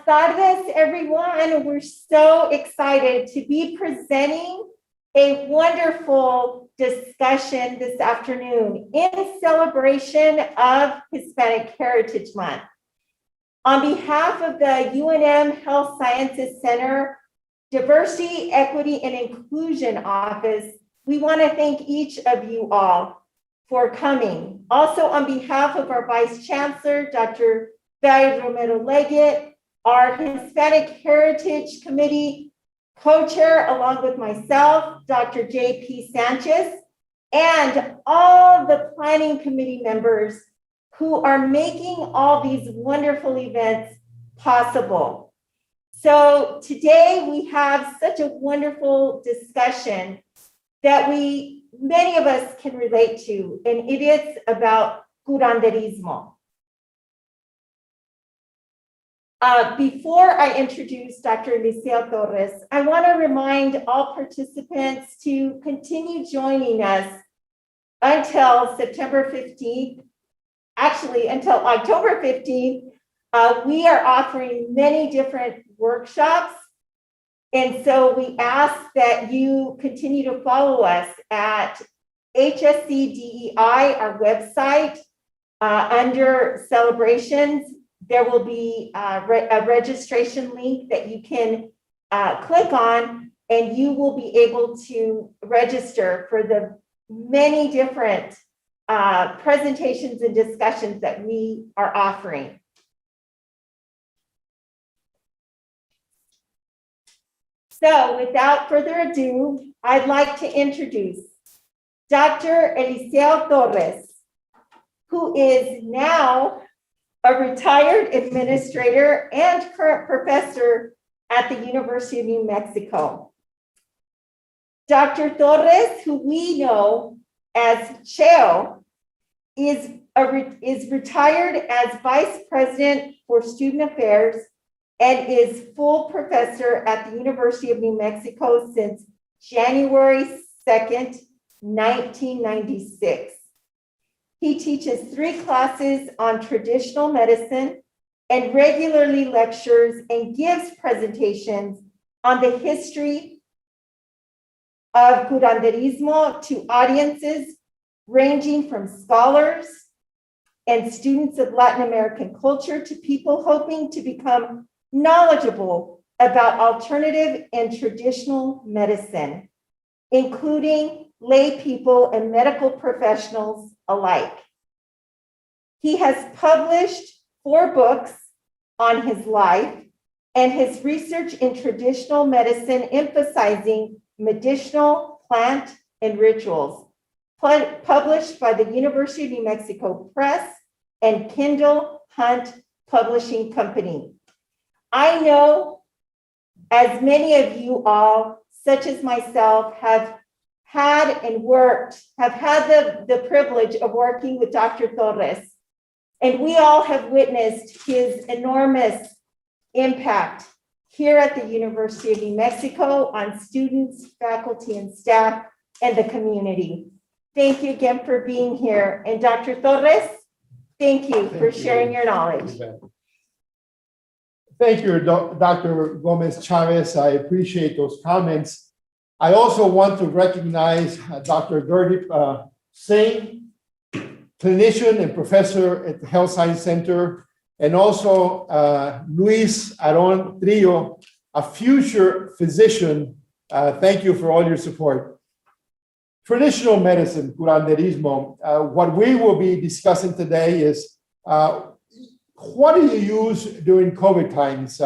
tardes, everyone. We're so excited to be presenting a wonderful discussion this afternoon in celebration of Hispanic Heritage Month. On behalf of the UNM Health Sciences Center Diversity, Equity, and Inclusion Office, we want to thank each of you all for coming. Also, on behalf of our Vice Chancellor, Dr. Barry Romero-Leggett, our Hispanic Heritage Committee co-chair, along with myself, Dr. J.P. Sanchez, and all the planning committee members who are making all these wonderful events possible. So today we have such a wonderful discussion that many of us can relate to, and it is about curanderismo. Before I introduce Dr. Leticia Torres, I want to remind all participants to continue joining us until September 15th, actually until October 15th. We are offering many different workshops. And so we ask that you continue to follow us at HSCDEI, our website, under celebrations. There will be a registration link that you can click on, and you will be able to register for the many different presentations and discussions that we are offering. So without further ado, I'd like to introduce Dr. Leticia Torres, who is now a retired administrator and current professor at the University of New Mexico. Dr. Torres, who we know as Cheo, is retired as Vice President for Student Affairs and is full professor at the University of New Mexico since January 2nd, 1996. He teaches 3 classes on traditional medicine and regularly lectures and gives presentations on the history of curanderismo to audiences ranging from scholars and students of Latin American culture to people hoping to become knowledgeable about alternative and traditional medicine, including lay people and medical professionals alike. He has published 4 books on his life and his research in traditional medicine, emphasizing medicinal, plant, and rituals, published by the University of New Mexico Press and Kindle Hunt Publishing Company. I know as many of you all, such as myself, have had the privilege of working with Dr. Torres, and we all have witnessed his enormous impact here at the University of New Mexico on students, faculty, and staff, and the community. Thank you again for being here. And Dr. Torres, thank you for sharing your knowledge. Thank you, Dr. Gomez Chavez. I appreciate those comments. I also want to recognize Dr. Gurdeep Singh, clinician and professor at the Health Science Center, and also Luis Aron Trillo, a future physician. Thank you for all your support. Traditional medicine, curanderismo, what we will be discussing today is what do you use during COVID times?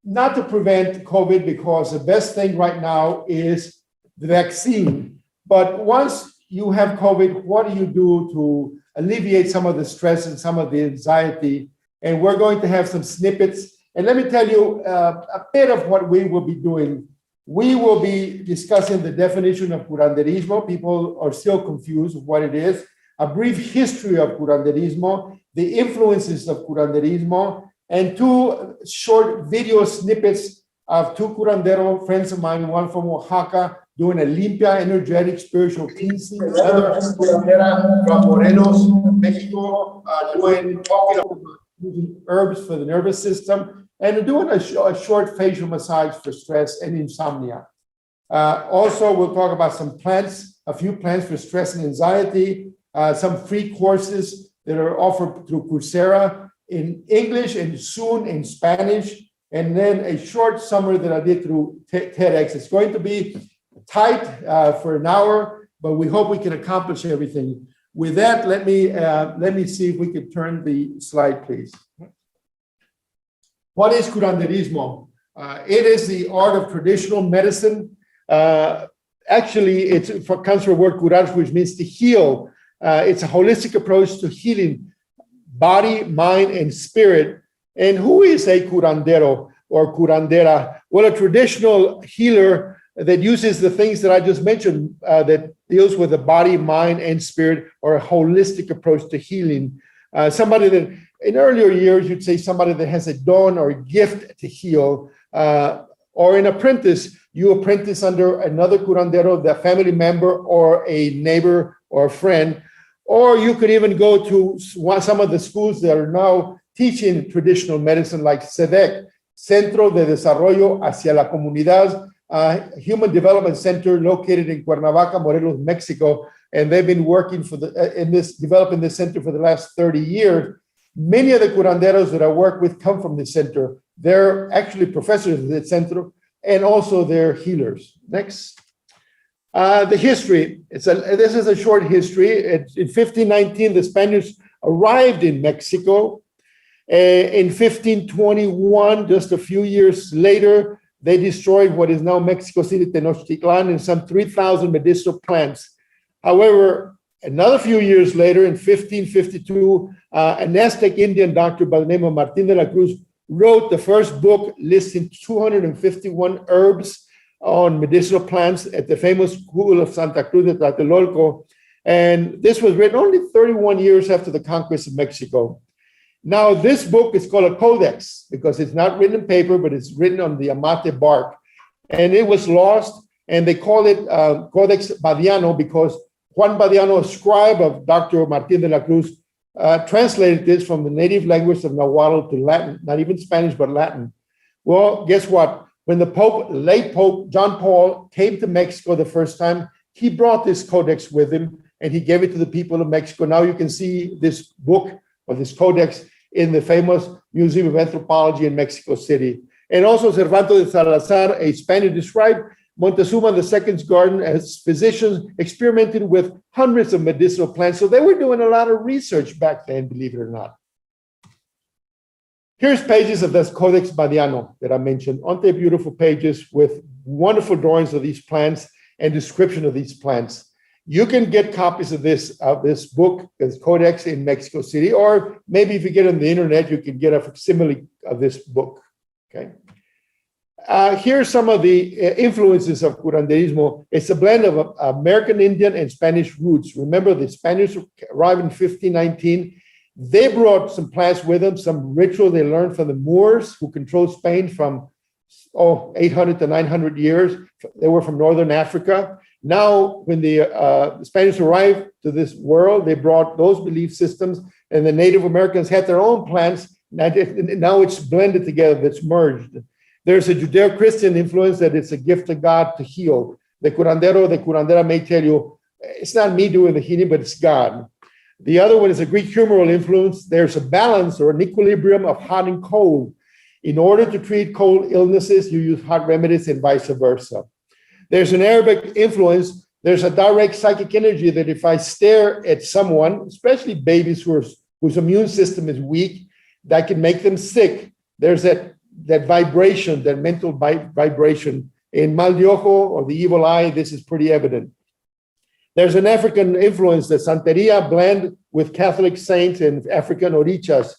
Not to prevent COVID, because the best thing right now is the vaccine. But once you have COVID, what do you do to alleviate some of the stress and some of the anxiety? And we're going to have some snippets. And let me tell you a bit of what we will be doing. We will be discussing the definition of curanderismo. People are still confused with what it is. A brief history of curanderismo, the influences of curanderismo, and 2 short video snippets of 2 curandero friends of mine, one from Oaxaca, doing a limpia, energetic, spiritual cleansing, another curandera from Morelos, Mexico, talking about using herbs for the nervous system. and we're doing a short facial massage for stress and insomnia. Also, we'll talk about some plants, a few plants for stress and anxiety, some free courses that are offered through Coursera in English and soon in Spanish, and then a short summary that I did through TEDx. It's going to be tight for an hour, but we hope we can accomplish everything. With that, let me see if we could turn the slide, please. What is curanderismo? It is the art of traditional medicine. Actually, it comes from the word curar, which means to heal. It's a holistic approach to healing body, mind, and spirit. And who is a curandero or curandera? Well, a traditional healer that uses the things that I just mentioned, that deals with the body, mind, and spirit, or a holistic approach to healing. Somebody that in earlier years, you'd say somebody that has a dawn or a gift to heal, or an apprentice. You apprentice under another curandero, the family member or a neighbor or a friend. Or you could even go to some of the schools that are now teaching traditional medicine, like CEDEC, Centro de Desarrollo hacia la Comunidad, Human Development Center located in Cuernavaca, Morelos, Mexico. And they've been working developing this center for the last 30 years. Many of the curanderos that I work with come from the center. They're actually professors of the center, and also they're healers. Next. The history. This is a short history. In 1519, the Spaniards arrived in Mexico. In 1521, just a few years later, they destroyed what is now Mexico City, Tenochtitlan, and some 3,000 medicinal plants. However, another few years later, in 1552, an Aztec Indian doctor by the name of Martin de la Cruz wrote the first book listing 251 herbs on medicinal plants at the famous school of Santa Cruz de Tlatelolco. And this was written only 31 years after the conquest of Mexico. Now, this book is called a codex because it's not written in paper, but it's written on the amate bark. And it was lost, and they call it Codex Badiano because Juan Badiano, a scribe of Dr. Martin de la Cruz, translated this from the native language of Nahuatl to Latin, not even Spanish, but Latin. Well, guess what? When the Pope, late Pope John Paul, came to Mexico the first time, he brought this codex with him, and he gave it to the people of Mexico. Now you can see this book or this codex in the famous Museum of Anthropology in Mexico City. And also Cervantes de Salazar, a Spaniard, described Montezuma II's garden as physicians experimented with hundreds of medicinal plants. So they were doing a lot of research back then, believe it or not. Here's pages of this Codex Badiano that I mentioned. Aren't they beautiful pages with wonderful drawings of these plants and description of these plants? You can get copies of this book, this Codex, in Mexico City, or maybe if you get on the internet, you can get a facsimile of this book. Okay. Here's some of the influences of curanderismo. It's a blend of American Indian and Spanish roots. Remember, the Spaniards arrived in 1519. They brought some plants with them, some ritual they learned from the Moors, who controlled Spain from 800 to 900 years. They were from northern Africa. Now, when the Spaniards arrived to this world, they brought those belief systems, and the Native Americans had their own plants. Now it's blended together, it's merged. There's a Judeo-Christian influence that it's a gift of God to heal. The curandera may tell you, it's not me doing the healing, but it's God. The other one is a Greek humoral influence. There's a balance or an equilibrium of hot and cold. In order to treat cold illnesses, you use hot remedies and vice versa. There's an Arabic influence. There's a direct psychic energy that if I stare at someone, especially babies whose immune system is weak, that can make them sick. There's that vibration, that mental vibration. In mal de ojo, or the evil eye, this is pretty evident. There's an African influence, the Santeria blend with Catholic saints and African orichas.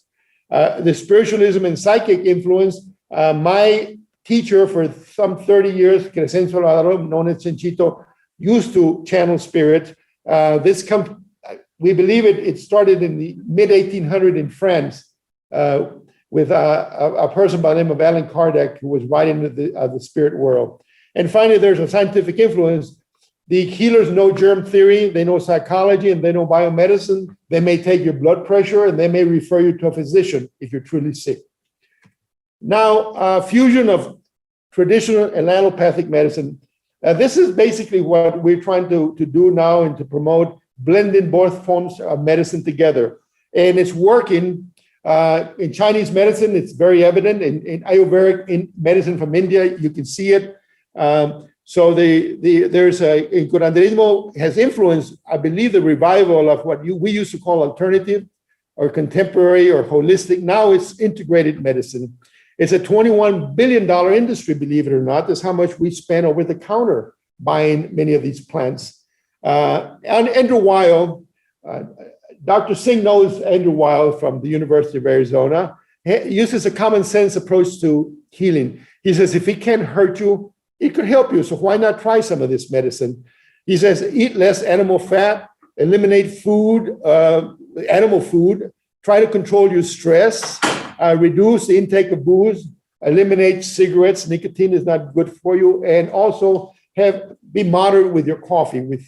The spiritualism and psychic influence, my teacher for some 30 years, Crescencio Ladrón, known as Chenchito, used to channel spirit. We believe it started in the mid-1800s in France with a person by the name of Allan Kardec, who was right into the spirit world. And finally, there's a scientific influence. The healers know germ theory, they know psychology, and they know biomedicine. They may take your blood pressure, and they may refer you to a physician if you're truly sick. Now, fusion of traditional and allopathic medicine. This is basically what we're trying to do now and to promote blending both forms of medicine together. And it's working. In Chinese medicine, it's very evident. In Ayurvedic medicine from India, you can see it. So there's a Curanderismo has influenced, I believe, the revival of what we used to call alternative or contemporary or holistic. Now it's integrated medicine. It's a $21 billion industry, believe it or not. That's how much we spend over the counter buying many of these plants. And Andrew Weil, Dr. Singh knows Andrew Weil from the University of Arizona. He uses a common sense approach to healing. He says, if it can't hurt you, it could help you. So why not try some of this medicine? He says, eat less animal fat, eliminate food, animal food, try to control your stress, reduce the intake of booze, eliminate cigarettes. Nicotine is not good for you. And also be moderate with your coffee.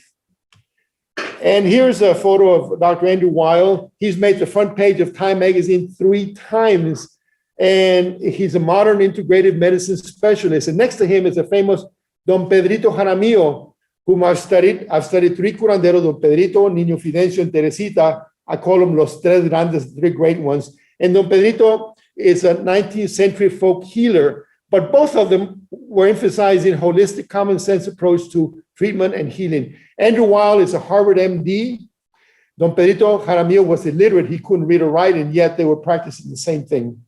And here's a photo of Dr. Andrew Weil. He's made the front page of Time magazine 3 times. And he's a modern integrative medicine specialist. And next to him is a famous Don Pedrito Jaramillo, whom I've studied. I've studied 3 curanderos, Don Pedrito, Niño Fidencio, and Teresita. I call them los tres grandes, 3 great ones. And Don Pedrito is a 19th century folk healer, but both of them were emphasizing holistic common sense approach to treatment and healing. Andrew Weil is a Harvard MD. Don Pedrito Jaramillo was illiterate. He couldn't read or write, and yet they were practicing the same thing.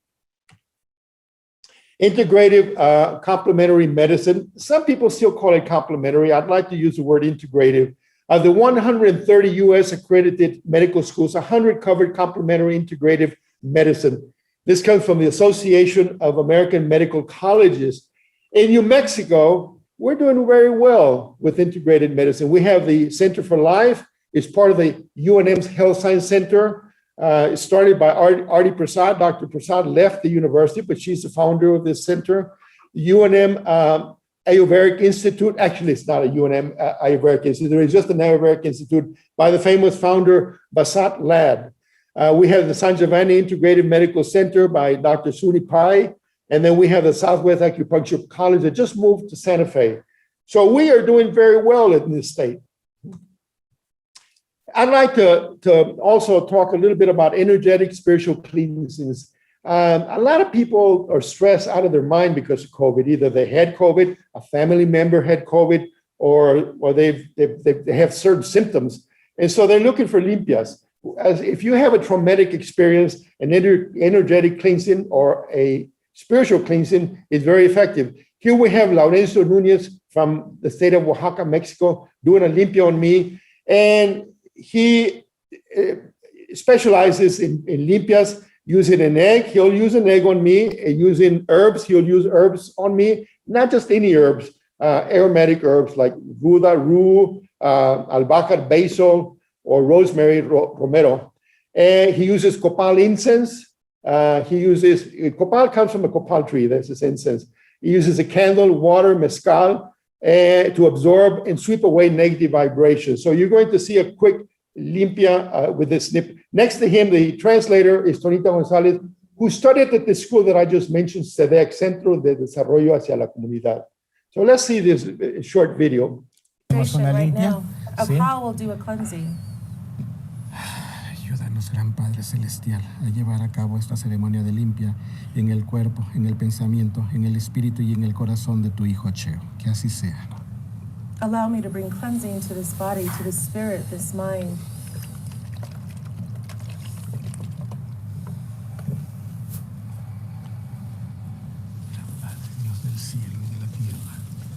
Integrative complementary medicine. Some people still call it complementary. I'd like to use the word integrative. Of the 130 US accredited medical schools, 100 covered complementary integrative medicine. This comes from the Association of American Medical Colleges. In New Mexico, we're doing very well with integrated medicine. We have the Center for Life. It's part of the UNM's Health Science Center. It's started by Arti Prasad. Dr. Prasad left the university, but she's the founder of this center. The UNM Ayurvedic Institute, actually it's not a UNM Ayurvedic Institute, it's just an Ayurvedic Institute by the famous founder Basat Lad. We have the San Giovanni Integrative Medical Center by Dr. Suni Pai, and then we have the Southwest Acupuncture College that just moved to Santa Fe. So we are doing very well in this state. I'd like to also talk a little bit about energetic spiritual cleansings. A lot of people are stressed out of their mind because of COVID. Either they had COVID, a family member had COVID, or they have certain symptoms. And so they're looking for limpias. If you have a traumatic experience, an energetic cleansing or a spiritual cleansing is very effective. Here we have Laurencio Nunez from the state of Oaxaca, Mexico, doing a limpia on me. And he specializes in limpias using an egg. He'll use an egg on me, and using herbs. He'll use herbs on me, not just any herbs, aromatic herbs like ruda, rue, albahaca, basil, or rosemary, romero. And he uses copal incense. Copal comes from a copal tree. That's this incense. He uses a candle, water, mezcal, to absorb and sweep away negative vibrations. So you're going to see a quick limpia with this snip. Next to him, the translator is Tonita Gonzalez, who studied at the school that I just mentioned, CEDEC, Centro de Desarrollo hacia la Comunidad. So let's see this short video. Right now of how we'll do a cleansing. Ayúdanos, Gran Padre Celestial, a llevar a cabo esta ceremonia de limpia en el cuerpo, en el pensamiento, en el espíritu y en el corazón de tu Hijo Cheo. Que así sea. Allow me to bring cleansing to this body, to this spirit, this mind. Dios del cielo y de la tierra.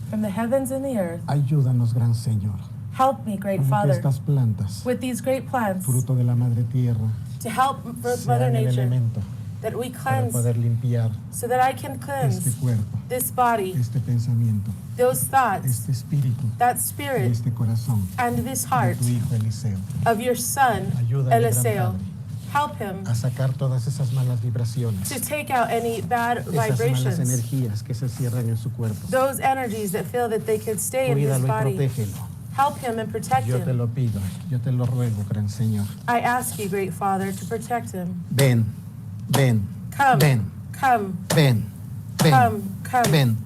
From the heavens and the earth, Ayúdanos, Gran Señor, help me, great para que Father, estas plantas, with these great plants, fruto de la Madre Tierra, to help Mother sean el Nature, elemento that we para cleanse, poder limpiar so that I can este cleanse cuerpo, this body, este pensamiento, those thoughts, este espíritu that y spirit, este corazón and this de heart tu Hijo Eliseo. of your son, Ayúdame, Gran Eliseo. Padre, Help him a sacar todas esas malas vibraciones, to take out any bad esas malas vibrations, energías que se cierran en su cuerpo. those energies that feel that they could stay in his Cuídalo y body. protégelo. Help him and protect Yo te him. lo pido, yo te lo ruego, Gran Señor. I ask you, great Father, to protect him. Ven, ven, Come, ven, come, ven. Come. ven.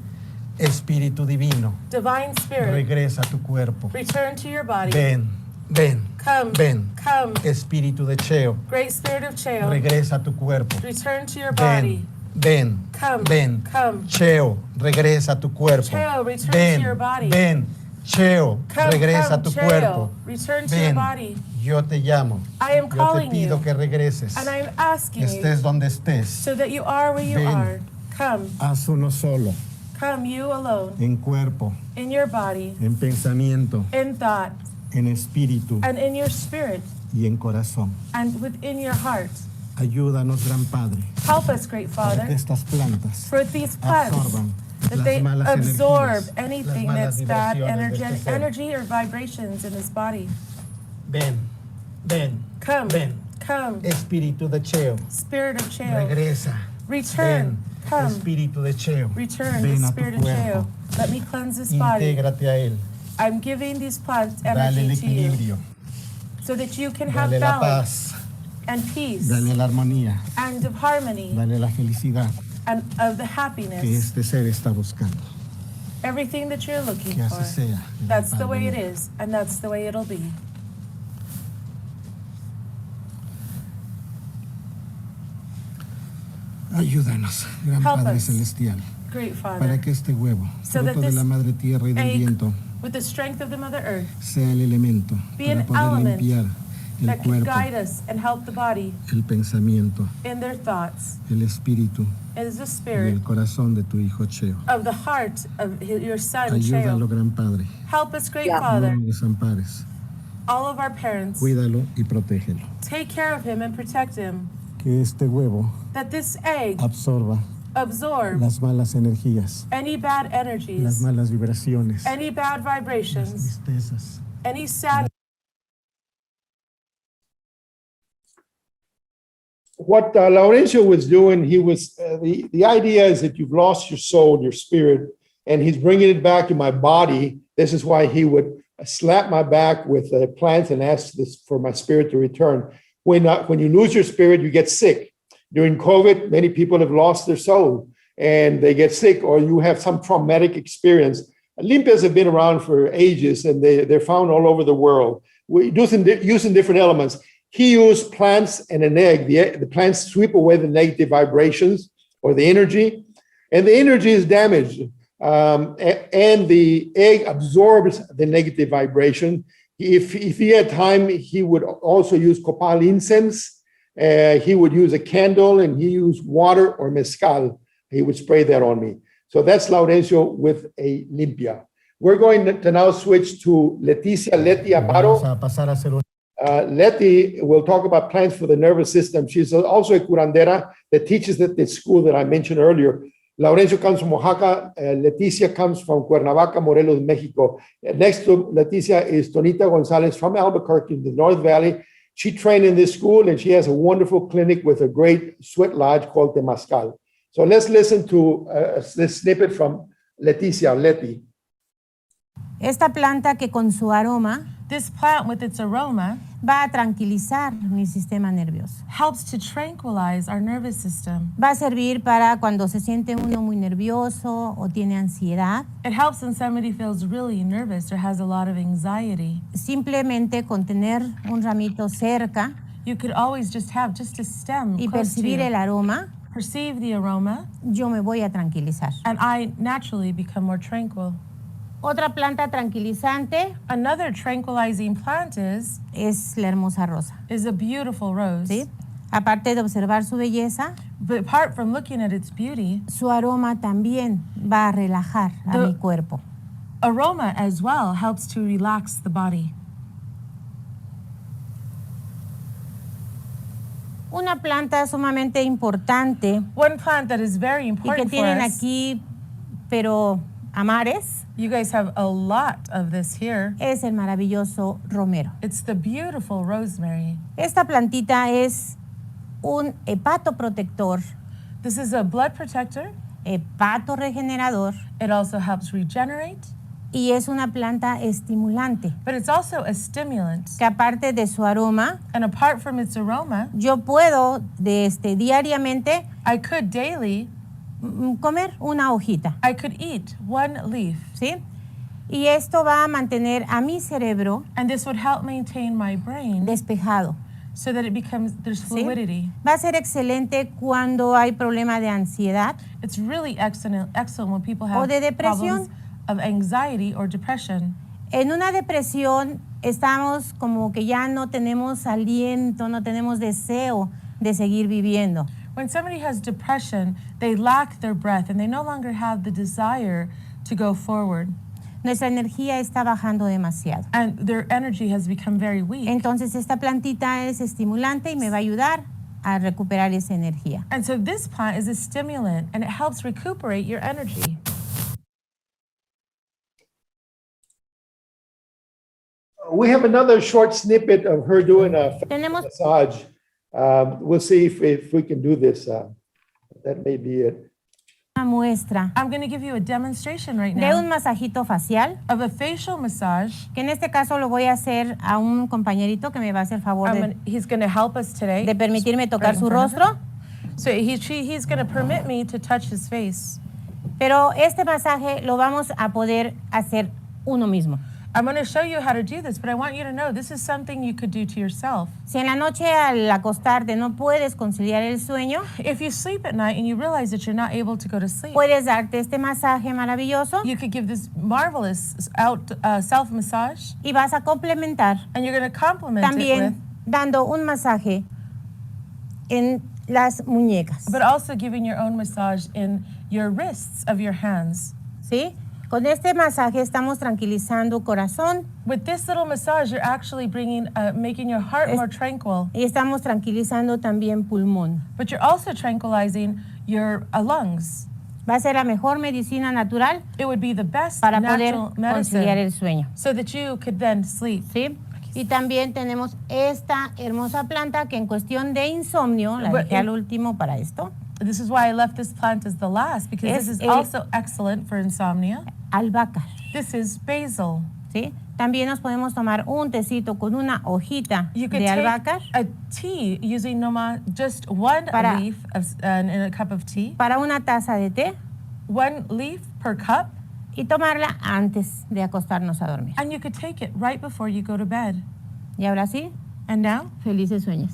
Espíritu divino, Divine Spirit, regresa a tu cuerpo. return to your body. Ven, ven, Come. ven. Come. Espíritu de Cheo, Great Spirit of Cheo, regresa a tu cuerpo. return to your body. Ven, ven, Come. ven. Come. Cheo, regresa a tu cuerpo. Cheo, return ven, to your body. ven. Cheo, Come, regresa come, a tu Cheo, cuerpo. return to your Ven, body. yo te llamo. I am Yo te calling pido you, que regreses. and I am asking Estés you donde estés. so that you are where you Ven. are. Come, Haz uno solo, come, you alone, en cuerpo, in your body, en pensamiento, in thought, en espíritu and in your spirit, y en corazón. and within your heart. Ayúdanos, Gran Padre, Help us, great para que Father, estas plantas for these plants, absorban that las they malas absorb energías, anything las malas that's bad vibraciones de este ser. energy or vibrations in this body. Ven, ven, Come, ven. come, Espíritu de Cheo, Spirit of Cheo, regresa. return, Ven, come, Espíritu de Cheo, return, ven the a Spirit tu of cuerpo. Cheo. Let me cleanse this body. Intégrate a él. I'm giving these plants Dale el energy to you equilibrio. so that you can have Dale la balance paz. and peace Dale la armonía. and of harmony Dale la felicidad and of the que happiness, este ser está buscando. everything that you're looking Que así for. sea. en That's el the way it Padre. is, and that's the way it'll be. Ayúdanos, Gran Help Padre us. Celestial, Great para Father, que este huevo, So that fruto de this la madre tierra y del egg, viento, with the strength of the Mother Earth, sea el elemento Be para an poder element limpiar el that can cuerpo, guide us and help the body el pensamiento, in their thoughts, el espíritu is the y spirit el corazón de tu Hijo Cheo. of the heart of your son, Ayúdalo, Cheo. Gran Padre. Help us, great Yeah. No Father, lo desampares. all of our parents, Cuídalo y protégelo. take care of him and protect him, Que este huevo that this egg absorba absorb las malas energías, any bad las energies, malas vibraciones, any bad las vibrations, tristezas. any sad. What Laurencio was doing, he was, the idea is that you've lost your soul, your spirit, and he's bringing it back to my body. This is why he would slap my back with plants and ask this for my spirit to return. When you lose your spirit, you get sick. During COVID, many people have lost their soul and they get sick, or you have some traumatic experience. Limpias have been around for ages and they're found all over the world. We're using different elements. He used plants and an egg. The plants sweep away the negative vibrations or the energy, and the energy is damaged. And the egg absorbs the negative vibration. If he had time, he would also use copal incense. He would use a candle, and he used water or mezcal. He would spray that on me. So that's Laurencio with a limpia. We're going to now switch to Leticia Amaro. Vamos a pasar a hacer un Leti will talk about plants for the nervous system. She's also a curandera that teaches at the school that I mentioned earlier. Laurencio comes from Oaxaca. Leticia comes from Cuernavaca, Morelos, Mexico. Next to Leticia is Tonita Gonzalez from Albuquerque in the North Valley. She trained in this school, and she has a wonderful clinic with a great sweat lodge called Temazcal. So let's listen to this snippet from Leticia. Leti. Esta planta que con su aroma This plant with its aroma va a tranquilizar mi sistema nervioso. helps to tranquilize our nervous system. Va a servir para cuando se siente uno muy nervioso o tiene ansiedad, It helps when somebody feels really nervous or has a lot of anxiety. simplemente con tener un ramito cerca You could always just have just a stem y close to percibir el you. aroma, Perceive the aroma, yo me voy a tranquilizar. and I naturally become more tranquil. Otra planta tranquilizante Another tranquilizing plant es la hermosa rosa, is a beautiful rose. ¿sí? Aparte de observar su belleza, But apart from looking at its beauty, su aroma también va a relajar a The- mi cuerpo. aroma as well helps to relax the body. Una planta sumamente importante One plant that is very y que important for tienen us, aquí, pero a mares, you guys have a lot of this here. es el maravilloso romero. It's the beautiful rosemary. Esta plantita es un hepatoprotector, This is a blood protector. hepatoregenerador It also helps regenerate, y es una planta estimulante, but it's also a stimulant. que aparte de su aroma, And apart from its aroma, yo puedo diariamente I could daily comer una hojita, I could eat one leaf, ¿sí? Y esto va a mantener a mi cerebro and this would help maintain my brain despejado. so that it becomes, there's ¿Sí? fluidity. Va a ser excelente cuando hay problema de ansiedad It's really excellent when people o have de depresión. problems of anxiety or depression. En una depresión estamos como que ya no tenemos aliento, no tenemos deseo de seguir viviendo. When somebody has depression, they lack their breath and they no longer have the desire to go forward. Nuestra energía está bajando demasiado. And their energy has become very weak. Entonces esta plantita es estimulante y me va a ayudar a recuperar esa energía. And so this plant is a stimulant and it helps recuperate your energy. We have another short snippet of her doing a Tenemos massage. We'll see if we can do this. That may be it. una muestra I'm going to give you a demonstration right de un now masajito facial, of a facial massage. que en este caso lo voy a hacer a un compañerito que me va a hacer favor He's going to help us today. de permitirme tocar Right in su front of rostro. So he's going to permit me to touch his face. Pero este masaje lo vamos a poder hacer uno mismo. I'm going to show you how to do this, but I want you to know this is something you could do to yourself. Si en la noche al acostarte no puedes conciliar el sueño, If you sleep at night and you realize that you're not able to go to sleep, puedes darte este masaje maravilloso you could give this marvelous self-massage, y vas a complementar and you're going to complement it with, también dando un masaje en las muñecas, but also giving your own massage in your wrists of your hands. ¿sí? Con este masaje estamos tranquilizando corazón With this little massage, you're actually making your heart more tranquil, y estamos tranquilizando también pulmón. but you're also tranquilizing your lungs. Va a ser la mejor medicina natural It would be the best para poder natural conciliar medicine el sueño, so that you could then sleep. ¿sí? Y también tenemos esta hermosa planta que en cuestión de insomnio, la But dejé al último para esto, This is why I left this plant as the last, because Es this is el- also excellent for insomnia. albahaca, This is basil. ¿sí? También nos podemos tomar un tecito con una hojita You could de take albahaca a tea using just one Para- leaf in a cup of tea, para una taza de té one leaf per cup, y tomarla antes de acostarnos a dormir. and you could take it right before you go to bed. Y ahora sí, And now, felices sueños.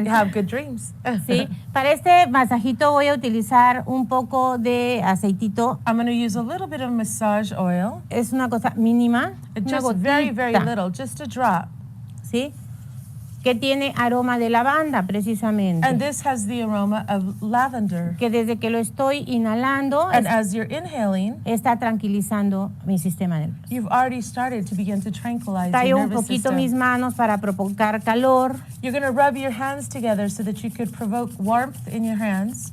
have good dreams. Sí, para este masajito voy a utilizar un poco de aceitito. I'm going to use a little bit of massage oil, Es una cosa mínima, una just very, very gotita, little, just a drop. ¿sí? Que tiene aroma de lavanda precisamente. And this has the aroma of lavender. Que desde que lo estoy inhalando And as you're inhaling, está tranquilizando mi sistema nervioso. you've already started to begin to tranquilize your Tallo un nervous poquito system. mis manos para provocar calor. You're going to rub your hands together so that you could provoke warmth in your hands.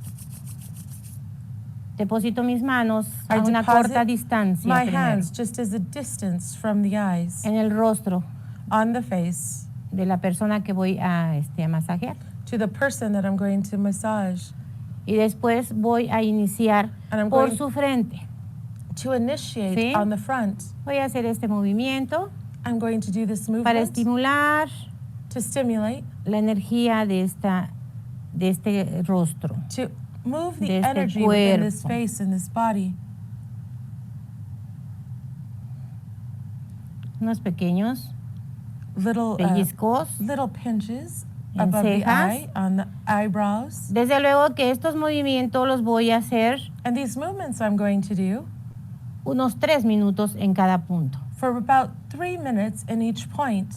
Deposito mis manos I a una deposit corta distancia my primero, hands just as a distance from the eyes, en el rostro on the face, de la persona que voy a masajear. to the person that I'm going to massage. Y después voy a iniciar And I'm por going- su frente. To initiate Sí. on the front, Voy a hacer este movimiento I'm going to do this para movement estimular to stimulate, la energía de este rostro. to move the De este energy within this cuerpo. face and this body. Unos pequeños Little, pellizcos. little pinches En above the cejas. eye, on the eyebrows. Desde luego que estos movimientos los voy a hacer And these movements I'm going to do unos 3 minutos en cada punto. for about 3 minutes in each point.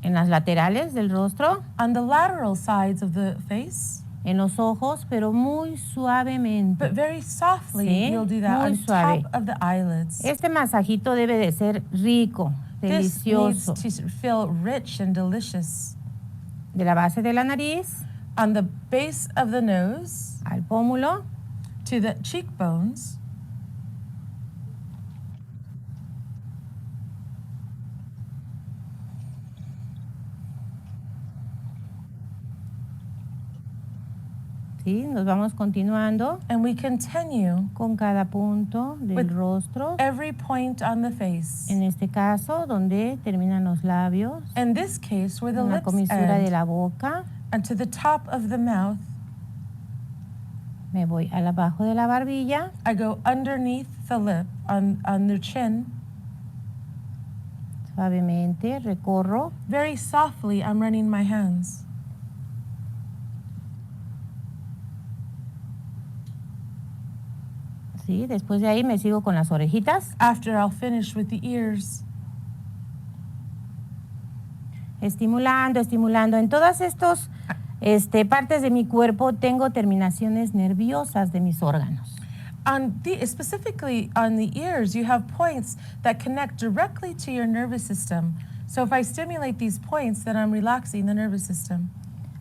En las laterales del rostro, On the lateral sides of the face, en los ojos, pero muy suavemente. but very softly Sí, you'll do that muy on suave. top of the eyelids. Este masajito debe de ser rico, This needs delicioso. to feel rich and delicious. De la base de la nariz On the base of the nose al pómulo, to the cheekbones, ¿sí? Nos vamos continuando and we continue con cada punto del With- rostro. every point on the face. En este caso, donde terminan los labios, In this case, where the en la lips comisura de end, la boca, and to the top of the mouth, Me voy al abajo de la barbilla. I go underneath the lip, on the chin. Suavemente recorro. Very softly, I'm running my hands. Sí, después de ahí me sigo con las orejitas. After, I'll finish with the ears. Estimulando, estimulando. En todas estas partes de mi cuerpo tengo terminaciones nerviosas de mis órganos. Specifically on the ears, you have points that connect directly to your nervous system. So if I stimulate these points, then I'm relaxing the nervous system.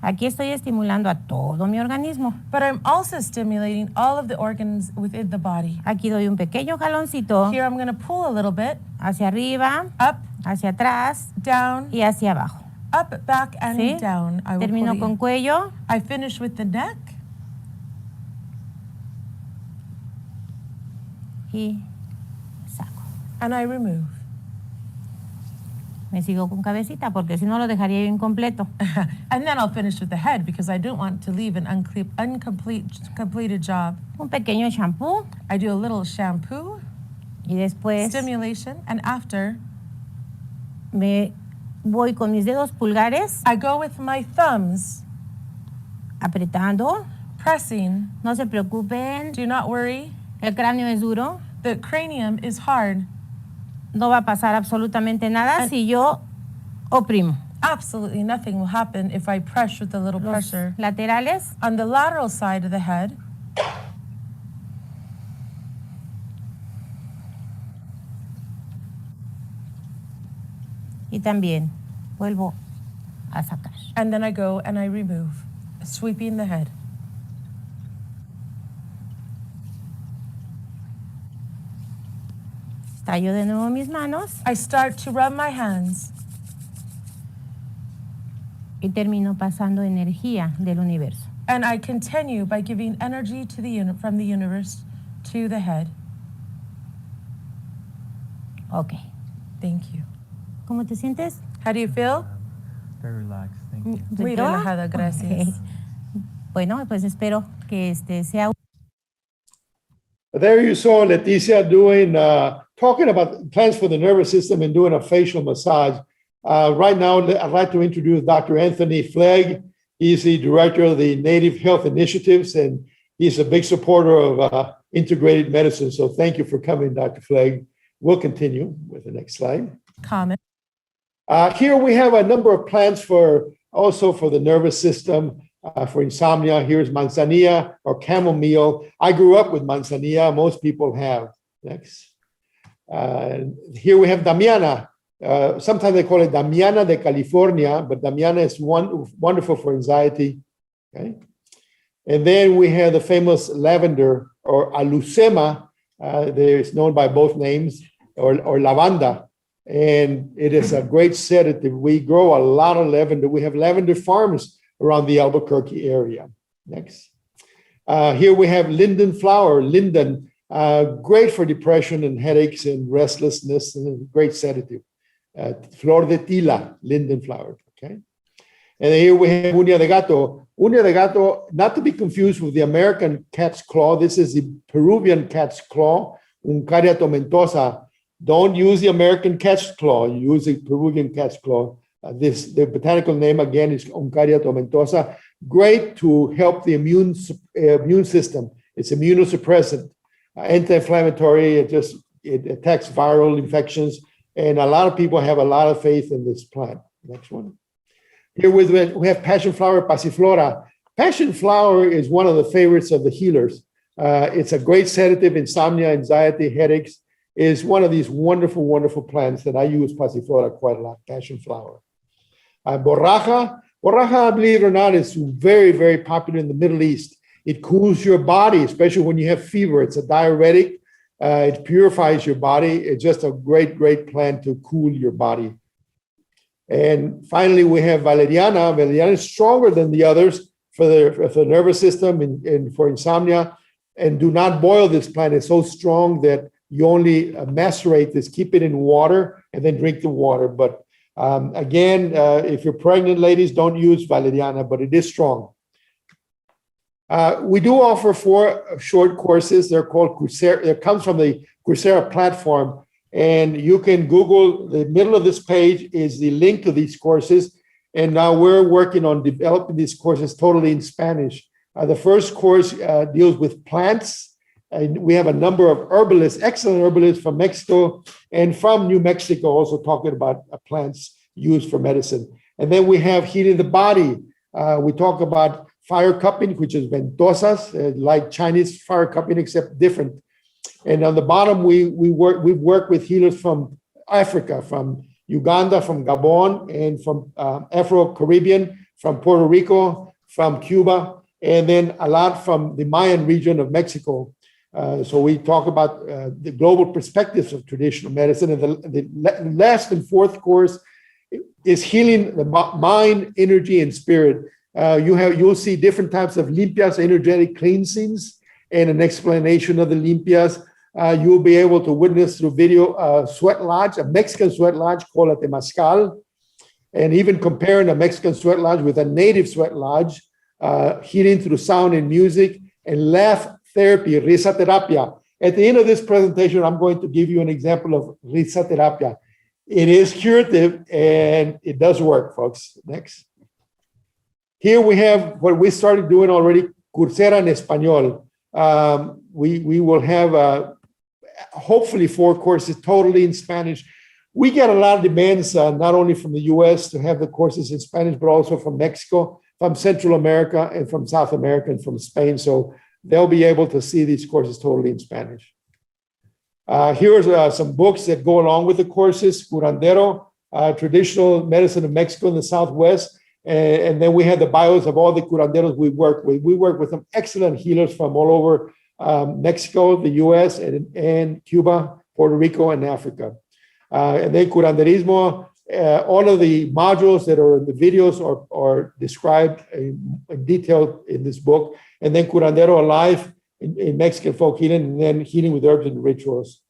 Aquí estoy estimulando a todo mi organismo. But I'm also stimulating all of the organs within the body. Aquí doy un pequeño jaloncito Here I'm going to pull a little bit, hacia arriba, up, hacia atrás down, y hacia abajo. up, back, and ¿Sí? down. I will Termino pull con the, cuello. I finish with the neck. Y saco. And I remove. Me sigo con cabecita porque si no lo dejaría yo incompleto. And then I'll finish with the head because I don't want to leave an completed job. Un pequeño shampoo I do a little shampoo, y después stimulation, and after, me voy con mis dedos pulgares I go with my thumbs, apretando. pressing. No se preocupen, Do not worry. el cráneo es duro. The cranium is hard. No va a pasar absolutamente nada si yo oprimo. Absolutely nothing will happen if I press with a little Los pressure. laterales On the lateral side of the head, y también vuelvo a sacar. and then I go and I remove, sweeping the head. Tallo de nuevo mis manos I start to rub my hands, y termino pasando energía del universo. and I continue by giving energy to from the universe to the head. Ok. Thank you. ¿Cómo te sientes? How do you feel? Very relaxed, thank you. Muy ¿Rico? relajada, gracias. Ok. Bueno, pues espero que sea. There you saw Leticia doing, talking about plans for the nervous system and doing a facial massage. Right now, I'd like to introduce Dr. Anthony Flegg. He's the director of the Native Health Initiatives, and he's a big supporter of integrated medicine. So thank you for coming, Dr. Flegg. We'll continue with the next slide. Comment. Here we have a number of plants also for the nervous system, for insomnia. Here's manzanilla or chamomile. I grew up with manzanilla. Most people have. Next. Here we have Damiana. Sometimes they call it Damiana de California, but Damiana is wonderful for anxiety. Okay. And then we have the famous lavender or alucema. It's known by both names, or lavanda. And it is a great sedative. We grow a lot of lavender. We have lavender farms around the Albuquerque area. Next. Here we have linden flower, linden, great for depression and headaches and restlessness, and a great sedative. Flor de tila, linden flower, okay? And here we have uña de gato. Uña de gato, not to be confused with the American cat's claw. This is the Peruvian cat's claw, Uncaria tomentosa. Don't use the American cat's claw. You use the Peruvian cat's claw. The botanical name again is Uncaria tomentosa. Great to help the immune system. It's immunosuppressant, anti-inflammatory. It attacks viral infections, and a lot of people have a lot of faith in this plant. Next one. Here we have passion flower, passiflora. Passion flower is one of the favorites of the healers. It's a great sedative, insomnia, anxiety, headaches. Is one of these wonderful, wonderful plants that I use passiflora quite a lot, passion flower. Borraja, believe it or not, is very, very popular in the Middle East. It cools your body, especially when you have fever. It's a diuretic. It purifies your body. It's just a great, great plant to cool your body. And finally, we have valeriana. Valeriana is stronger than the others for the nervous system and for insomnia. And do not boil this plant. It's so strong that you only macerate this, keep it in water, and then drink the water. But again, if you're pregnant, ladies, don't use valeriana, but it is strong. We do offer 4 short courses. They're called Coursera. It comes from the Coursera platform. And you can Google, the middle of this page is the link to these courses. And now we're working on developing these courses totally in Spanish. The first course deals with plants. And we have a number of herbalists, excellent herbalists from Mexico and from New Mexico, also talking about plants used for medicine. And then we have healing the body. We talk about fire cupping, which is ventosas, like Chinese fire cupping, except different. And on the bottom, we've worked with healers from Africa, from Uganda, from Gabon, and from Afro-Caribbean, from Puerto Rico, from Cuba, and then a lot from the Mayan region of Mexico. So we talk about the global perspectives of traditional medicine. And the last and fourth course is healing the mind, energy, and spirit. You'll see different types of limpias, energetic cleansings, and an explanation of the limpias. You'll be able to witness through video sweat lodge, a Mexican sweat lodge called a temazcal, and even comparing a Mexican sweat lodge with a native sweat lodge, healing through sound and music, and laugh therapy, risoterapia. At the end of this presentation, I'm going to give you an example of risoterapia. It is curative and it does work, folks. Next. Here we have what we started doing already, Coursera en Español. We will have hopefully 4 courses totally in Spanish. We get a lot of demands, not only from the US to have the courses in Spanish, but also from Mexico, from Central America, and from South America, and from Spain. So they'll be able to see these courses totally in Spanish. Here's some books that go along with the courses. Curandero, Traditional Medicine of Mexico in the Southwest. And then we have the bios of all the curanderos we work with. We work with some excellent healers from all over Mexico, the US, and Cuba, Puerto Rico, and Africa. And then Curanderismo, all of the modules that are in the videos are described in detail in this book. And then Curandero Alive in Mexican folk healing, and then Healing with Herbs and Rituals.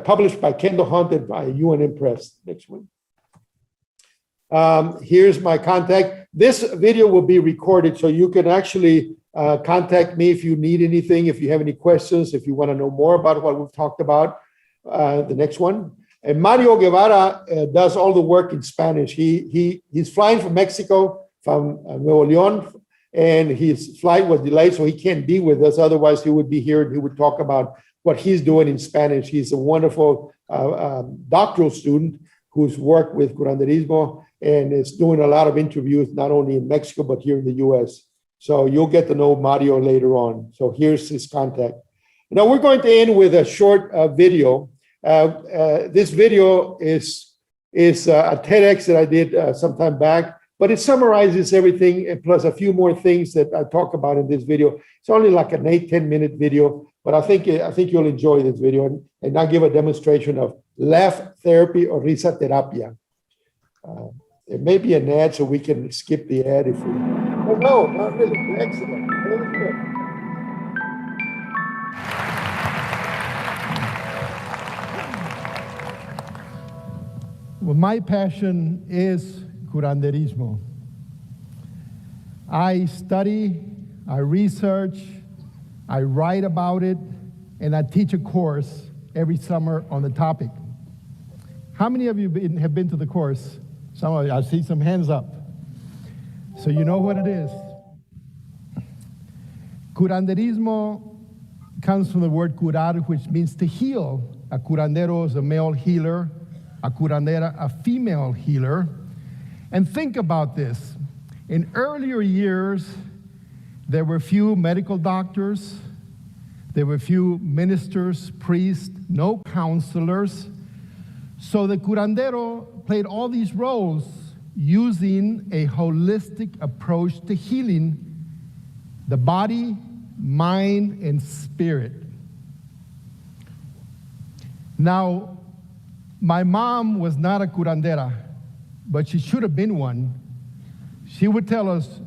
Published by Kendall Hunt and by UNM Press. Next one. Here's my contact. This video will be recorded, so you can actually contact me if you need anything, if you have any questions, if you want to know more about what we've talked about. The next one. And Mario Guevara does all the work in Spanish. He's flying from Mexico, from Nuevo León, and his flight was delayed, so he can't be with us. Otherwise, he would be here and he would talk about what he's doing in Spanish. He's a wonderful doctoral student who's worked with Curanderismo and is doing a lot of interviews, not only in Mexico, but here in the US. So you'll get to know Mario later on. So here's his contact. Now we're going to end with a short video. This video is a TEDx that I did some time back, but it summarizes everything and plus a few more things that I talk about in this video. It's only like an 8-10 minute video, but I think you'll enjoy this video and I'll give a demonstration of laugh therapy or risoterapia. There may be an ad, so we can skip the ad if we. Oh no, not really. Excellent. Very good. Well, my passion is curanderismo. I study, I research, I write about it, and I teach a course every summer on the topic. How many of you have been to the course? Some of you, I see some hands up. So you know what it is. Curanderismo comes from the word curar, which means to heal. A curandero is a male healer, a curandera, a female healer. And think about this. In earlier years, there were few medical doctors, there were few ministers, priests, no counselors. So the curandero played all these roles using a holistic approach to healing the body, mind, and spirit. Now, my mom was not a curandera, but she should have been one. She would tell us,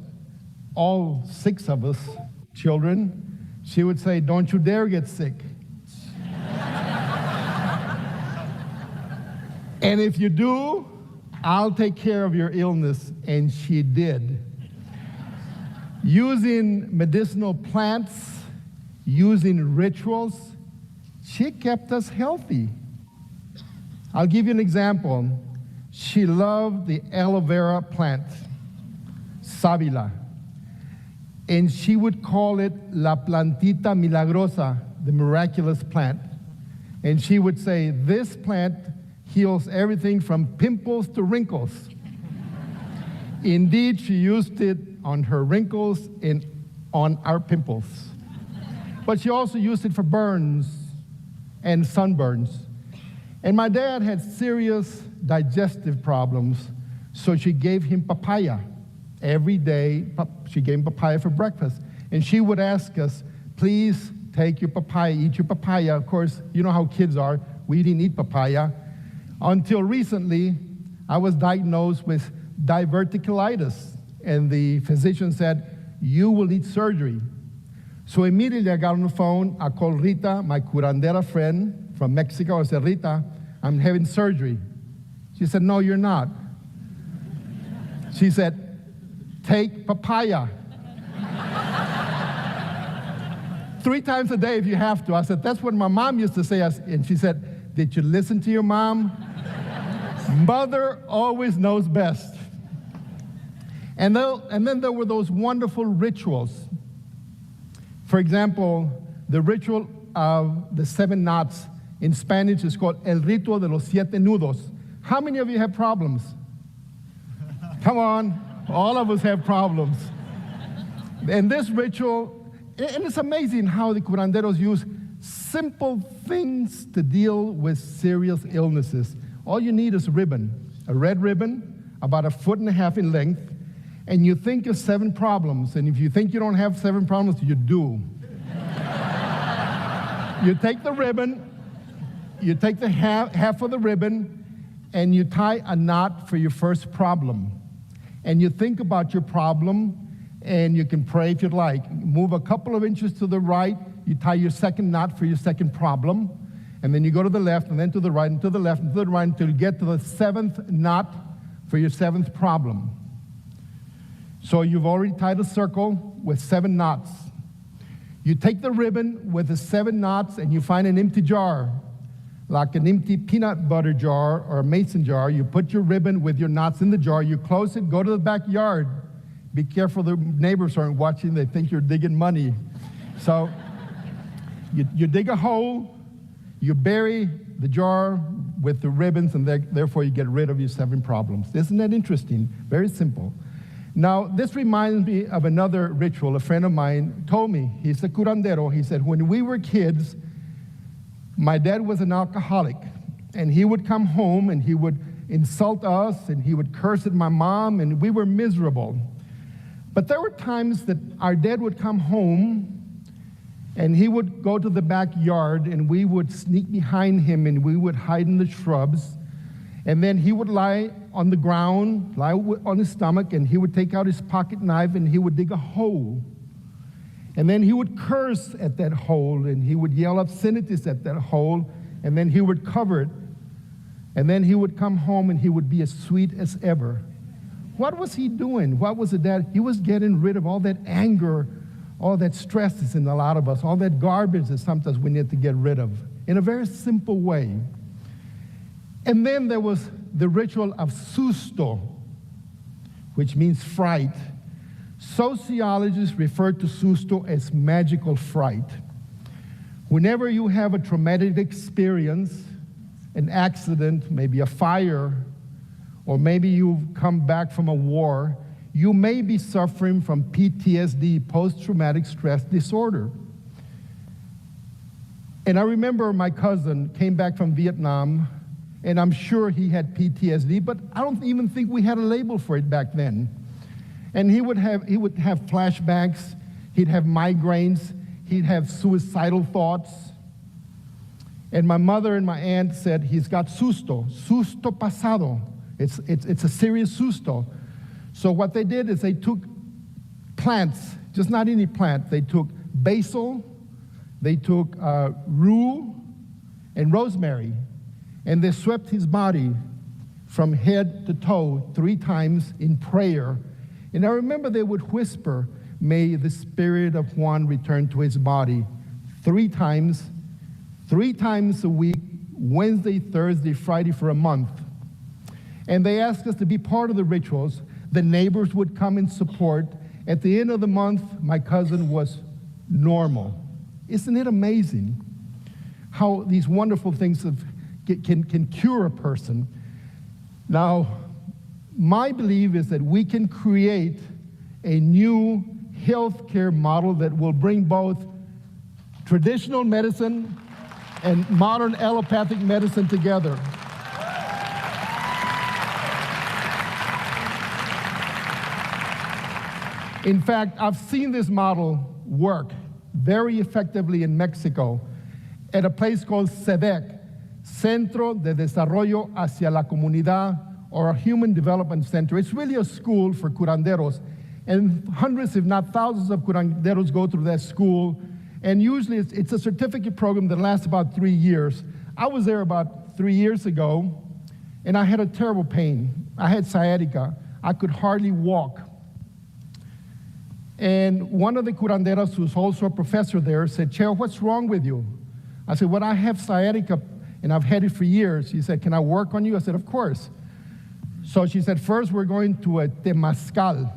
all 6 of us children, she would say, "Don't you dare get sick." And if you do, I'll take care of your illness. And she did. using medicinal plants, using rituals, she kept us healthy. I'll give you an example. She loved the aloe vera plant, sábila, and she would call it la plantita milagrosa, the miraculous plant. And she would say, this plant heals everything from pimples to wrinkles. Indeed, she used it on her wrinkles and on our pimples. But she also used it for burns and sunburns. And my dad had serious digestive problems, so she gave him papaya. Every day, she gave him papaya for breakfast. And she would ask us, please take your papaya, eat your papaya. Of course, you know how kids are. We didn't eat papaya. Until recently, I was diagnosed with diverticulitis, and the physician said, you will need surgery. So immediately I got on the phone, I called Rita, my curandera friend from Mexico. I said, Rita, I'm having surgery. She said, no, you're not. She said, take papaya. 3 times a day if you have to. I said, that's what my mom used to say. And she said, did you listen to your mom? Mother always knows best. And then there were those wonderful rituals. For example, the ritual of the 7 knots in Spanish is called El Rito de los Siete Nudos. How many of you have problems? Come on, all of us have problems. And this ritual, and it's amazing how the curanderos use simple things to deal with serious illnesses. All you need is a ribbon, a red ribbon, about 1.5 foot in length, and you think of 7 problems. And if you think you don't have 7 problems, you do. You take the ribbon, you take the half of the ribbon, and you tie a knot for your first problem. And you think about your problem, and you can pray if you'd like. Move a couple of inches to the right, you tie your second knot for your second problem, and then you go to the left, and then to the right, and to the left, and to the right, until you get to the 7th knot for your 7th problem. So you've already tied a circle with 7 knots. You take the ribbon with the 7 knots, and you find an empty jar, like an empty peanut butter jar or a mason jar. You put your ribbon with your knots in the jar, you close it, go to the backyard. Be careful the neighbors aren't watching, they think you're digging money. So you dig a hole, you bury the jar with the ribbons, and therefore you get rid of your 7 problems. Isn't that interesting? Very simple. Now, this reminds me of another ritual. A friend of mine told me, he's a curandero. He said, when we were kids, my dad was an alcoholic, and he would come home and he would insult us and he would curse at my mom, and we were miserable. But there were times that our dad would come home and he would go to the backyard, and we would sneak behind him and we would hide in the shrubs. And then he would lie on the ground, lie on his stomach, and he would take out his pocket knife and he would dig a hole. And then he would curse at that hole, and he would yell obscenities at that hole, and then he would cover it. And then he would come home and he would be as sweet as ever. What was he doing? What was it that? He was getting rid of all that anger, all that stress that's in a lot of us, all that garbage that sometimes we need to get rid of in a very simple way. And then there was the ritual of susto, which means fright. Sociologists refer to susto as magical fright. Whenever you have a traumatic experience, an accident, maybe a fire, or maybe you've come back from a war, you may be suffering from PTSD, post-traumatic stress disorder. And I remember my cousin came back from Vietnam, and I'm sure he had PTSD, but I don't even think we had a label for it back then. And he would have flashbacks, he'd have migraines, he'd have suicidal thoughts. And my mother and my aunt said, he's got susto pasado. It's a serious susto. So what they did is they took plants, just not any plant. They took basil, they took rue, and rosemary, and they swept his body from head to toe 3 times in prayer. And I remember they would whisper, may the spirit of Juan return to his body. 3 times a week, Wednesday, Thursday, Friday for a month. And they asked us to be part of the rituals. The neighbors would come and support. At the end of the month, my cousin was normal. Isn't it amazing how these wonderful things can cure a person? Now, my belief is that we can create a new healthcare model that will bring both traditional medicine and modern allopathic medicine together. In fact, I've seen this model work very effectively in Mexico at a place called CEDEC, Centro de Desarrollo hacia la Comunidad, or a Human Development Center. It's really a school for curanderos, and hundreds, if not thousands, of curanderos go through that school, and usually it's a certificate program that lasts about 3 years. I was there about 3 years ago, and I had a terrible pain. I had sciatica. I could hardly walk. And one of the curanderos, who's also a professor there, said, "Cheo, what's wrong with you?" I said, "Well, I have sciatica, and I've had it for years." She said, "Can I work on you?" I said, "Of course." So she said, "First, we're going to a temazcal,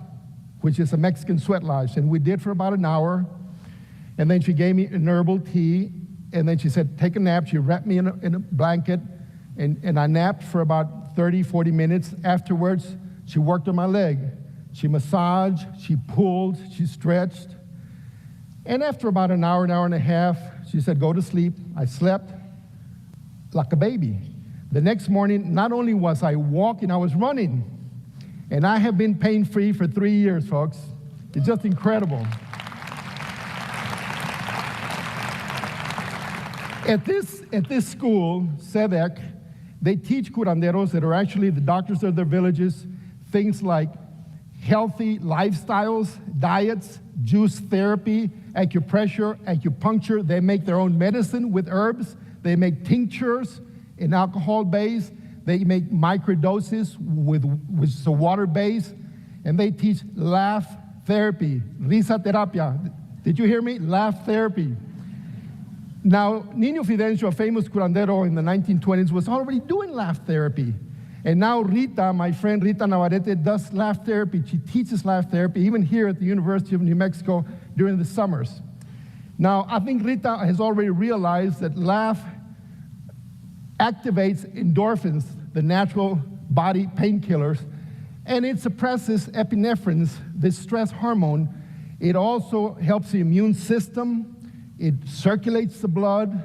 which is a Mexican sweat lodge." And we did for about an hour. And then she gave me an herbal tea. And then she said, "Take a nap." She wrapped me in a blanket. And I napped for about 30, 40 minutes. Afterwards, she worked on my leg. She massaged, she pulled, she stretched. And after about an hour and a half, she said, "Go to sleep." I slept like a baby. The next morning, not only was I walking, I was running. And I have been pain-free for 3 years, folks. It's just incredible. At this school, CEDEC, they teach curanderos that are actually the doctors of their villages things like healthy lifestyles, diets, juice therapy, acupressure, acupuncture. They make their own medicine with herbs. They make tinctures in alcohol base. They make microdoses with a water base. And they teach laugh therapy, risa terapia. Did you hear me? Laugh therapy. Now, Niño Fidencio, a famous curandero in the 1920s, was already doing laugh therapy. And now Rita, my friend Rita Navarrete, does laugh therapy. She teaches laugh therapy, even here at the University of New Mexico during the summers. Now, I think Rita has already realized that laugh activates endorphins, the natural body painkillers, and it suppresses epinephrine, the stress hormone. It also helps the immune system. It circulates the blood.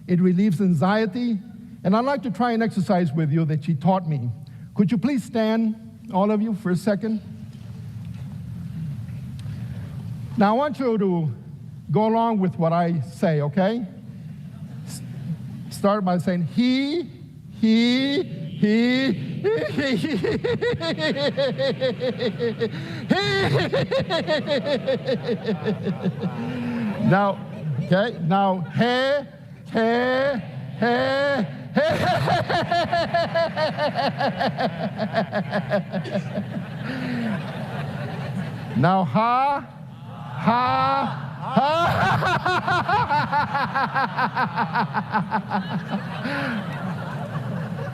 It relieves anxiety. And I'd like to try an exercise with you that she taught me. Could you please stand, all of you, for a second? Now, I want you to go along with what I say, okay? Start by saying, he. Now, okay, now, he. Now, ha.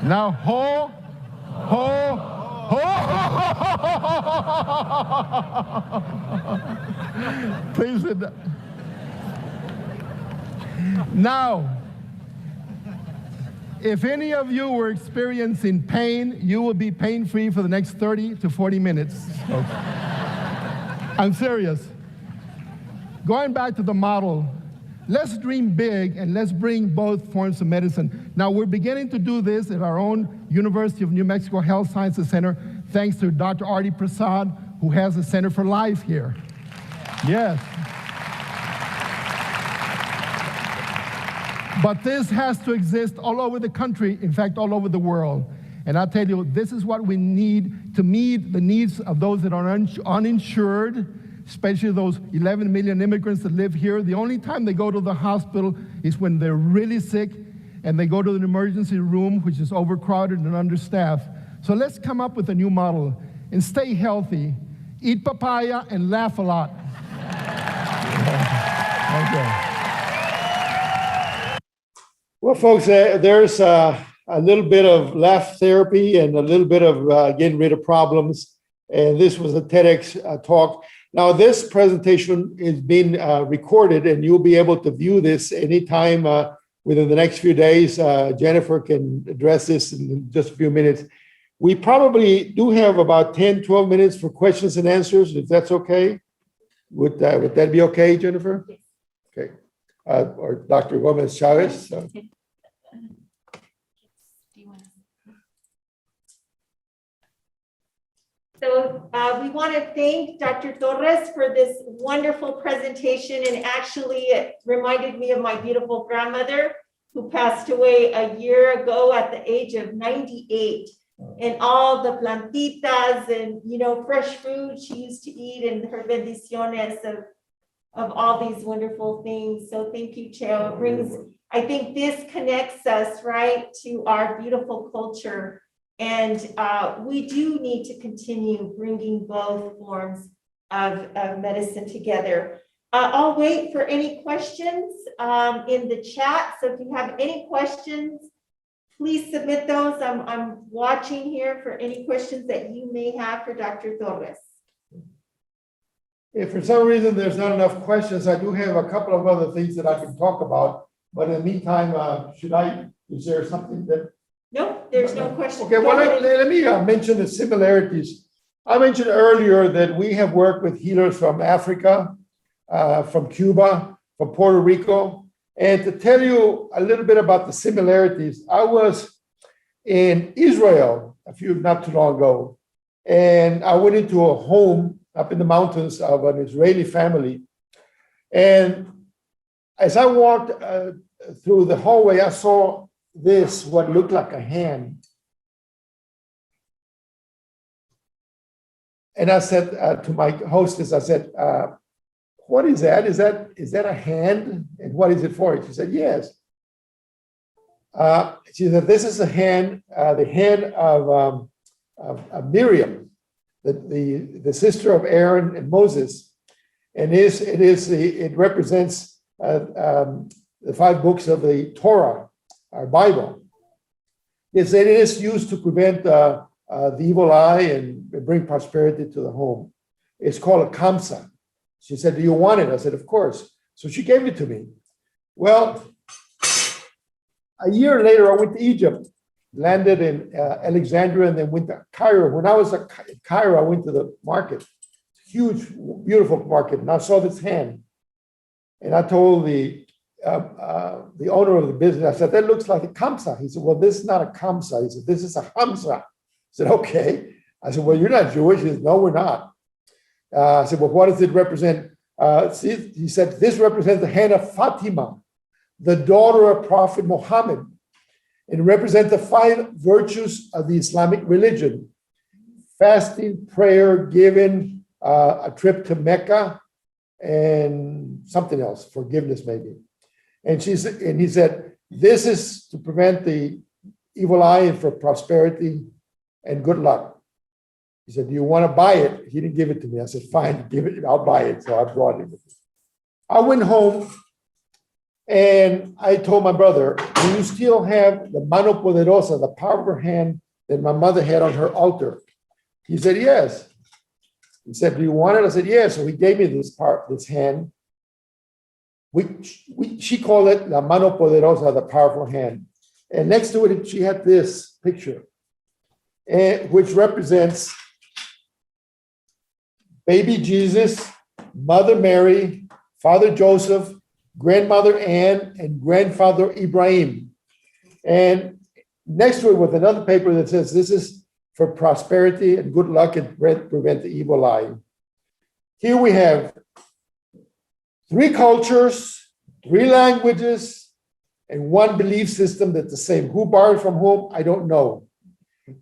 Now, ho. Please sit down. Now, if any of you were experiencing pain, you will be pain-free for the next 30 to 40 minutes. Okay. I'm serious. Going back to the model, let's dream big and let's bring both forms of medicine. Now, we're beginning to do this at our own University of New Mexico Health Sciences Center, thanks to Dr. Arti Prasad, who has a Center for Life here. Yes. But this has to exist all over the country, in fact, all over the world. And I tell you, this is what we need to meet the needs of those that are uninsured, especially those 11 million immigrants that live here. The only time they go to the hospital is when they're really sick and they go to the emergency room, which is overcrowded and understaffed. So let's come up with a new model and stay healthy. Eat papaya and laugh a lot. Well, folks, there's a little bit of laugh therapy and a little bit of getting rid of problems. And this was a TEDx talk. Now, this presentation is being recorded, and you'll be able to view this anytime within the next few days. Jennifer can address this in just a few minutes. We probably do have about 10, 12 minutes for questions and answers, if that's okay. Would that be okay, Jennifer? Yes. Okay. Or Dr. Gomez Chavez. So we want to thank Dr. Torres for this wonderful presentation, and actually it reminded me of my beautiful grandmother who passed away a year ago at the age of 98, and all the plantitas and, you know, fresh food she used to eat and her bendiciones of all these wonderful things. So thank you, Cheo. It brings, I think this connects us, right, to our beautiful culture. And we do need to continue bringing both forms of medicine together. I'll wait for any questions in the chat. So if you have any questions, please submit those. I'm watching here for any questions that you may have for Dr. Torres. If for some reason there's not enough questions, I do have a couple of other things that I can talk about. But in the meantime, is there something that? No, there's no question. Okay, well, let me mention the similarities. I mentioned earlier that we have worked with healers from Africa, from Cuba, from Puerto Rico. And to tell you a little bit about the similarities, I was in Israel not too long ago, and I went into a home up in the mountains of an Israeli family. And as I walked through the hallway, I saw this, what looked like a hand. And I said to my hostess, I said, what is that? Is that a hand? And what is it for? She said, yes. She said, this is the hand of Miriam, the sister of Aaron and Moses. And it represents the 5 books of the Torah, our Bible. It is used to prevent the evil eye and bring prosperity to the home. It's called a kamsa. She said, do you want it? I said, of course. So she gave it to me. Well, a year later, I went to Egypt, landed in Alexandria, and then went to Cairo. When I was at Cairo, I went to the market, huge, beautiful market, and I saw this hand. And I told the owner of the business, I said, that looks like a kamsa. He said, well, this is not a kamsa. He said, this is a hamsa. I said, okay. I said, well, you're not Jewish. He said, no, we're not. I said, well, what does it represent? He said, this represents the hand of Fatima, the daughter of Prophet Muhammad. It represents the 5 virtues of the Islamic religion: fasting, prayer, giving, a trip to Mecca, and something else, forgiveness maybe. And he said, this is to prevent the evil eye and for prosperity and good luck. He said, do you want to buy it? He didn't give it to me. I said, fine, give it, I'll buy it. So I brought it. I went home and I told my brother, do you still have the mano poderosa, the powerful hand that my mother had on her altar? He said, yes. He said, do you want it? I said, yes. So he gave me this hand. She called it la mano poderosa, the powerful hand. And next to it, she had this picture, which represents baby Jesus, Mother Mary, Father Joseph, grandmother Anne, and grandfather Ibrahim. And next to it was another paper that says, this is for prosperity and good luck and prevent the evil eye. Here we have 3 cultures, 3 languages, and 1 belief system that's the same. Who borrowed from whom, I don't know.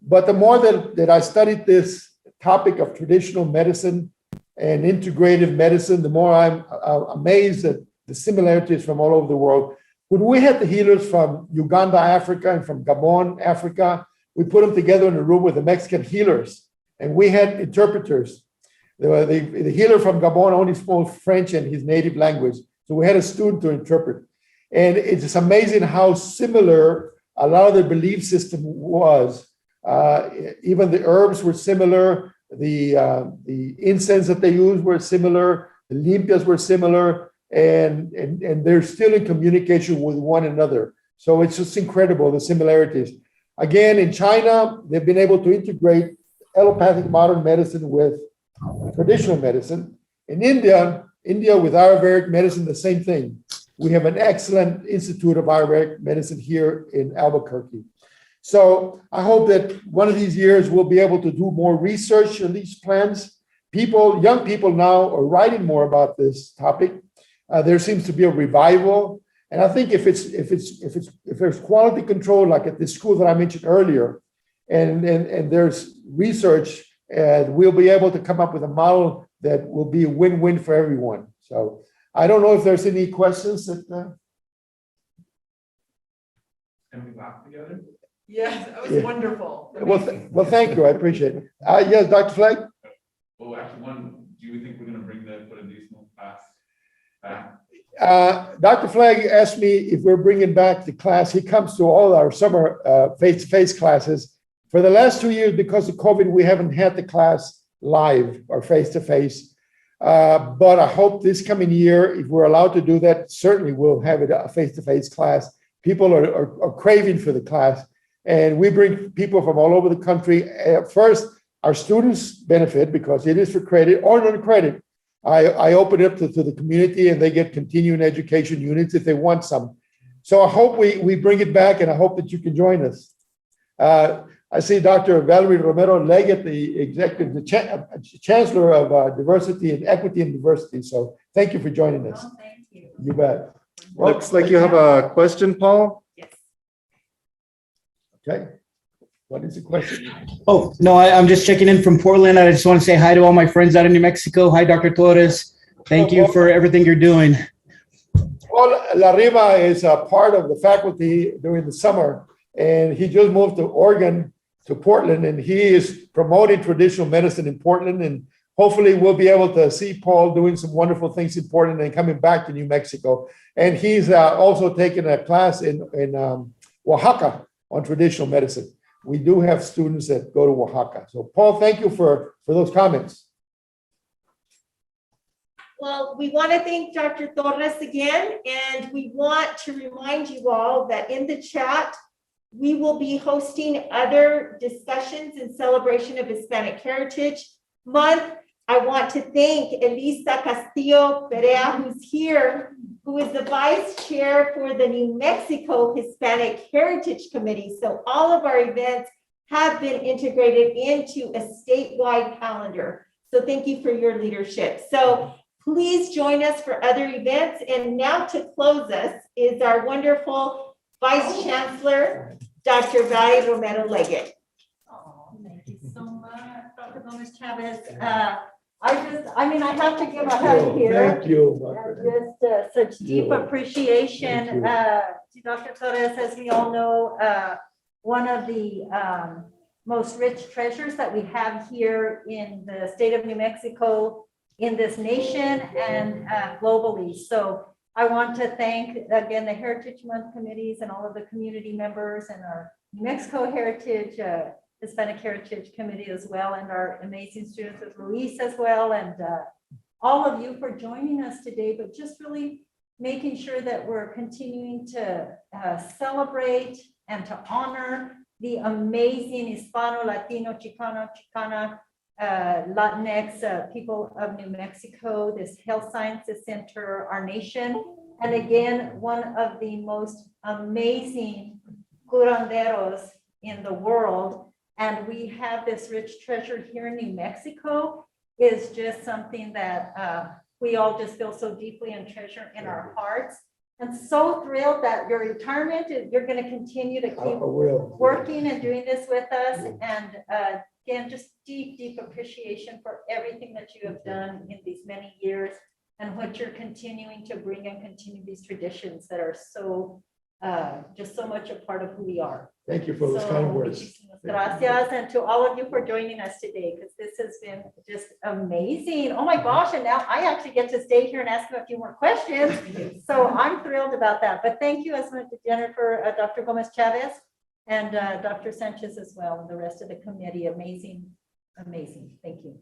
But the more that I studied this topic of traditional medicine and integrative medicine, the more I'm amazed at the similarities from all over the world. When we had the healers from Uganda, Africa, and from Gabon, Africa, we put them together in a room with the Mexican healers, and we had interpreters. The healer from Gabon only spoke French and his native language, So we had a student to interpret. And it's just amazing how similar a lot of the belief system was. Even the herbs were similar. The incense that they used were similar. The limpias were similar. And they're still in communication with one another. So it's just incredible, the similarities. Again, in China, they've been able to integrate allopathic modern medicine with traditional medicine. In India with Ayurvedic medicine, the same thing. We have an excellent Institute of Ayurvedic Medicine here in Albuquerque. So I hope that one of these years we'll be able to do more research on these plans. Young people now are writing more about this topic. There seems to be a revival. And I think if there's quality control, like at the school that I mentioned earlier, and there's research, and we'll be able to come up with a model that will be a win-win for everyone. So I don't know if there's any questions that. Can we laugh together? Yes, that was Yeah. wonderful. Well, thank you. I appreciate it. Yes, Dr. Flegg? Oh, actually, do you think we're gonna bring the Curanderismo class back? Dr. Flegg asked me if we're bringing back the class. He comes to all our summer face-to-face classes. For the last 2 years, because of COVID, we haven't had the class live or face-to-face. But I hope this coming year, if we're allowed to do that, certainly we'll have it a face-to-face class. People are craving for the class. And we bring people from all over the country. First, our students benefit because it is for credit or non-credit. I open it up to the community and they get continuing education units if they want some. So I hope we bring it back and I hope that you can join us. I see Dr. Valerie Romero Leggett, the Chancellor of Diversity and Equity and Diversity. So thank you for joining us. Oh, thank you. You bet. Well, Looks like you have a question, Paul. Yes. Okay. What is the question? Oh, no, I'm just checking in from Portland. I just want to say hi to all my friends out in New Mexico. Hi, Dr. Torres. Thank you for everything you're doing. Paul Larriba is a part of the faculty during the summer, and he just moved to Oregon, to Portland, and he is promoting traditional medicine in Portland. And hopefully we'll be able to see Paul doing some wonderful things in Portland and coming back to New Mexico. And he's also taking a class in Oaxaca on traditional medicine. We do have students that go to Oaxaca. So Paul, thank you for those comments. Well, we want to thank Dr. Torres again, and we want to remind you all that in the chat, we will be hosting other discussions in celebration of Hispanic Heritage Month. I want to thank Elisa Castillo Perea, who's here, who is the vice chair for the New Mexico Hispanic Heritage Committee. So all of our events have been integrated into a statewide calendar. So thank you for your leadership. So please join us for other events. And now to close us is our wonderful Vice Chancellor, Dr. Valerie Romero Leggett. Oh, thank you so much, Dr. Gomez Chavez. I have to give a hug here. Thank you. Just such deep Thank appreciation to Dr. Torres, as we all know, one of the most rich treasures that we have here in the state of New Mexico, in this nation, and globally. So I want to thank, again, the Heritage Month committees and all of the community members and our New Mexico Heritage, Hispanic Heritage Committee as well, and our amazing students with Luis as well, and all of you for joining us today, but just really making sure that we're continuing to celebrate and to honor the amazing Hispano, Latino, Chicana, Latinx people of New Mexico, this Health Sciences Center, our nation. And again, one of the most amazing curanderos in the world. And we have this rich treasure here in New Mexico is just something that we all just feel so deeply and treasure in our hearts. And so thrilled that your retirement, you're going to continue to keep working and doing this with us. And again, just deep appreciation for everything that you have done in these many years and what you're continuing to bring and continue these traditions that are so, just so much a part of who we are. Thank you for those So, kind words. Gracias, and to all of you for joining us today, because this has been just amazing. Oh my gosh, and now I actually get to stay here and ask you a few more questions. So I'm thrilled about that. But thank you as much to Jennifer, Dr. Gomez Chavez, and Dr. Sanchez as well, and the rest of the committee. Amazing, amazing. Thank you.